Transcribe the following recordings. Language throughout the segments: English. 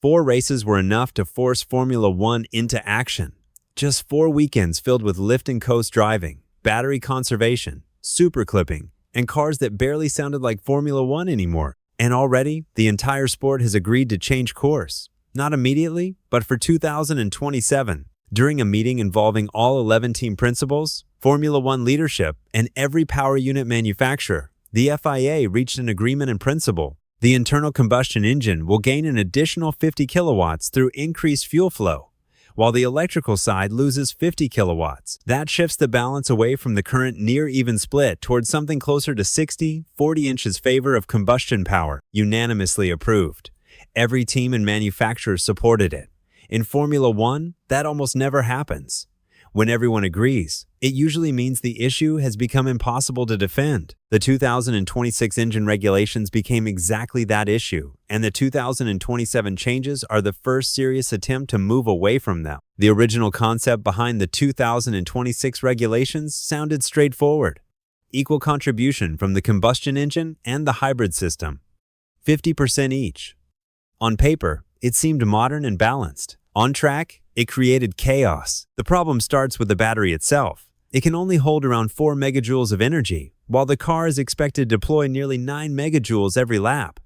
4 races were enough to force Formula One into action. Just 4 weekends filled with lift and coast driving, battery conservation, super clipping, and cars that barely sounded like Formula One anymore. And already, the entire sport has agreed to change course. Not immediately, but for 2027. During a meeting involving all 11 team principals, Formula One leadership, and every power unit manufacturer, the FIA reached an agreement in principle. The internal combustion engine will gain an additional 50 kilowatts through increased fuel flow, while the electrical side loses 50 kilowatts. That shifts the balance away from the current near-even split towards something closer to 60-40 inches favor of combustion power, unanimously approved. Every team and manufacturer supported it. In Formula One, that almost never happens. When everyone agrees, it usually means the issue has become impossible to defend. The 2026 engine regulations became exactly that issue, and the 2027 changes are the first serious attempt to move away from them. The original concept behind the 2026 regulations sounded straightforward. Equal contribution from the combustion engine and the hybrid system. 50% each. On paper, it seemed modern and balanced. On track, it created chaos. The problem starts with the battery itself. It can only hold around 4 megajoules of energy, while the car is expected to deploy nearly 9 megajoules every lap.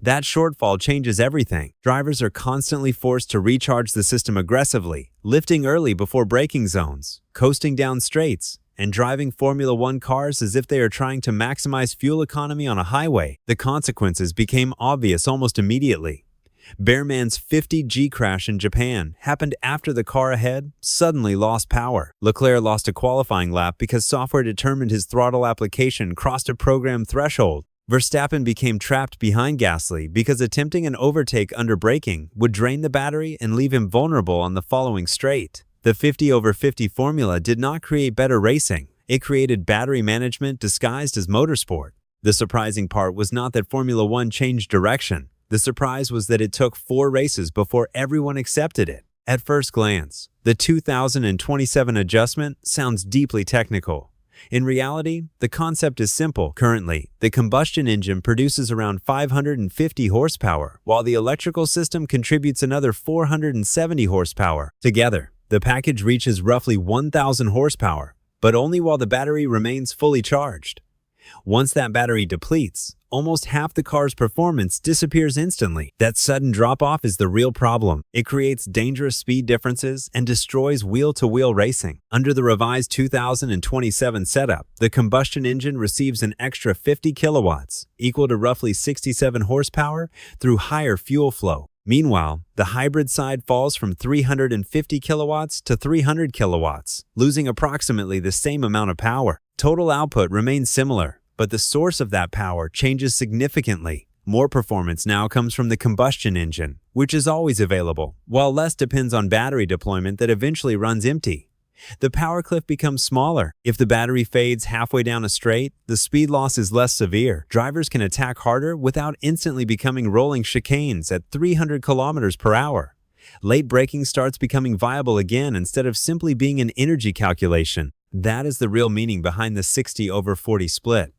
That shortfall changes everything. Drivers are constantly forced to recharge the system aggressively, lifting early before braking zones, coasting down straights, and driving Formula One cars as if they are trying to maximize fuel economy on a highway. The consequences became obvious almost immediately. Bearman's 50G crash in Japan happened after the car ahead suddenly lost power. Leclerc lost a qualifying lap because software determined his throttle application crossed a program threshold. Verstappen became trapped behind Gasly because attempting an overtake under braking would drain the battery and leave him vulnerable on the following straight. The 50/50 formula did not create better racing. It created battery management disguised as motorsport. The surprising part was not that Formula One changed direction. The surprise was that it took 4 races before everyone accepted it. At first glance, the 2027 adjustment sounds deeply technical. In reality, the concept is simple. Currently, the combustion engine produces around 550 horsepower, while the electrical system contributes another 470 horsepower. Together, the package reaches roughly 1,000 horsepower, but only while the battery remains fully charged. Once that battery depletes, almost half the car's performance disappears instantly. That sudden drop-off is the real problem. It creates dangerous speed differences and destroys wheel-to-wheel racing. Under the revised 2027 setup, the combustion engine receives an extra 50 kilowatts, equal to roughly 67 horsepower, through higher fuel flow. Meanwhile, the hybrid side falls from 350 kilowatts to 300 kilowatts, losing approximately the same amount of power. Total output remains similar, but the source of that power changes significantly. More performance now comes from the combustion engine, which is always available, while less depends on battery deployment that eventually runs empty. The power cliff becomes smaller. If the battery fades halfway down a straight, the speed loss is less severe. Drivers can attack harder without instantly becoming rolling chicanes at 300 kilometers per hour. Late braking starts becoming viable again instead of simply being an energy calculation. That is the real meaning behind the 60/40 split.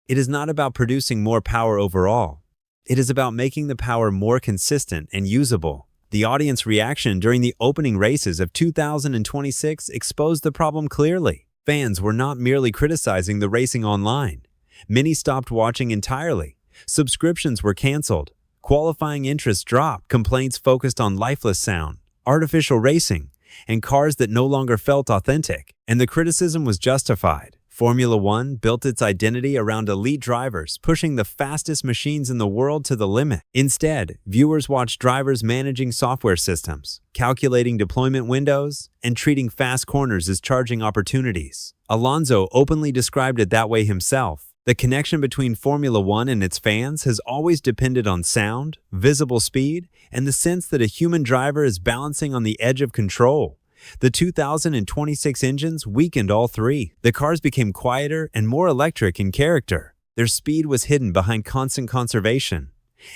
It is not about producing more power overall. It is about making the power more consistent and usable. The audience reaction during the opening races of 2026 exposed the problem clearly. Fans were not merely criticizing the racing online. Many stopped watching entirely. Subscriptions were canceled. Qualifying interest dropped. Complaints focused on lifeless sound, artificial racing, and cars that no longer felt authentic. And the criticism was justified. Formula One built its identity around elite drivers, pushing the fastest machines in the world to the limit. Instead, viewers watched drivers managing software systems, calculating deployment windows, and treating fast corners as charging opportunities. Alonso openly described it that way himself. The connection between Formula One and its fans has always depended on sound, visible speed, and the sense that a human driver is balancing on the edge of control. The 2026 engines weakened all three. The cars became quieter and more electric in character. Their speed was hidden behind constant conservation,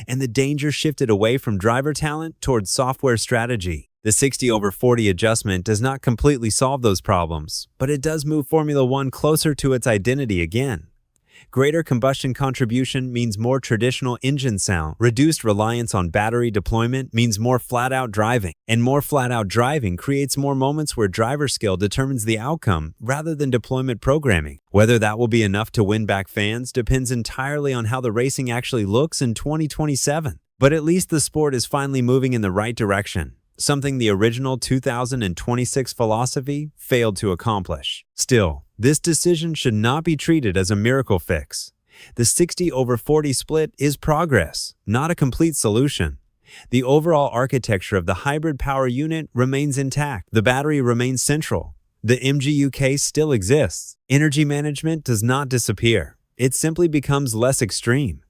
and the danger shifted away from driver talent towards software strategy. The 60/40 adjustment does not completely solve those problems, but it does move Formula One closer to its identity again. Greater combustion contribution means more traditional engine sound. Reduced reliance on battery deployment means more flat-out driving. And more flat-out driving creates more moments where driver skill determines the outcome rather than deployment programming. Whether that will be enough to win back fans depends entirely on how the racing actually looks in 2027. But at least the sport is finally moving in the right direction, something the original 2026 philosophy failed to accomplish. Still, this decision should not be treated as a miracle fix. The 60/40 split is progress, not a complete solution. The overall architecture of the hybrid power unit remains intact. The battery remains central. The MGU-K still exists. Energy management does not disappear. It simply becomes less extreme.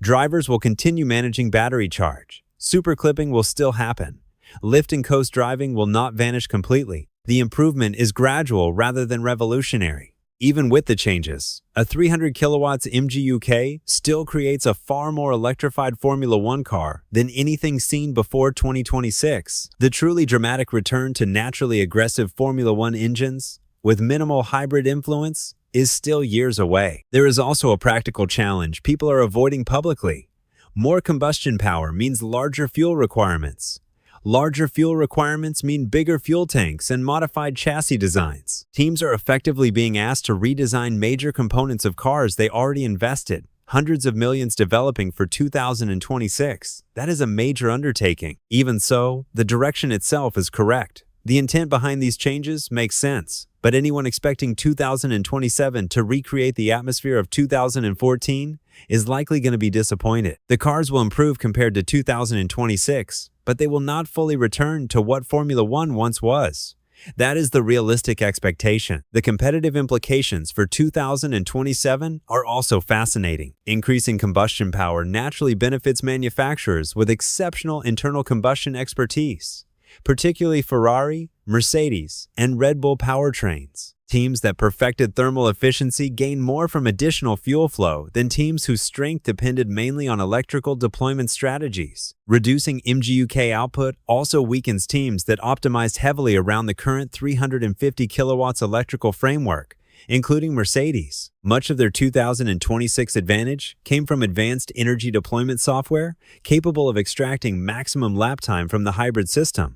Drivers will continue managing battery charge. Superclipping will still happen. Lift and coast driving will not vanish completely. The improvement is gradual rather than revolutionary. Even with the changes, a 300 kilowatts MGU-K still creates a far more electrified Formula One car than anything seen before 2026. The truly dramatic return to naturally aggressive Formula One engines, with minimal hybrid influence, is still years away. There is also a practical challenge people are avoiding publicly. More combustion power means larger fuel requirements. Larger fuel requirements mean bigger fuel tanks and modified chassis designs. Teams are effectively being asked to redesign major components of cars they already invested hundreds of millions developing for 2026. That is a major undertaking. Even so, the direction itself is correct. The intent behind these changes makes sense, but anyone expecting 2027 to recreate the atmosphere of 2014 is likely going to be disappointed. The cars will improve compared to 2026, but they will not fully return to what Formula One once was. That is the realistic expectation. The competitive implications for 2027 are also fascinating. Increasing combustion power naturally benefits manufacturers with exceptional internal combustion expertise, particularly Ferrari, Mercedes, and Red Bull powertrains. Teams that perfected thermal efficiency gain more from additional fuel flow than teams whose strength depended mainly on electrical deployment strategies. Reducing MGU-K output also weakens teams that optimized heavily around the current 350 kilowatts electrical framework, including Mercedes. Much of their 2026 advantage came from advanced energy deployment software capable of extracting maximum lap time from the hybrid system.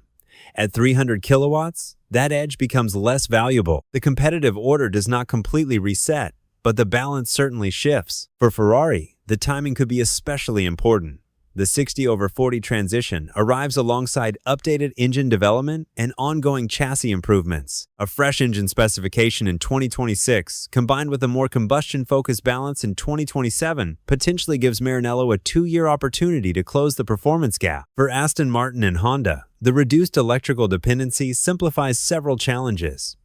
At 300 kilowatts, that edge becomes less valuable. The competitive order does not completely reset, but the balance certainly shifts. For Ferrari, the timing could be especially important. The 60/40 transition arrives alongside updated engine development and ongoing chassis improvements. A fresh engine specification in 2026, combined with a more combustion-focused balance in 2027, potentially gives Maranello a 2-year opportunity to close the performance gap. For Aston Martin and Honda, the reduced electrical dependency simplifies several challenges.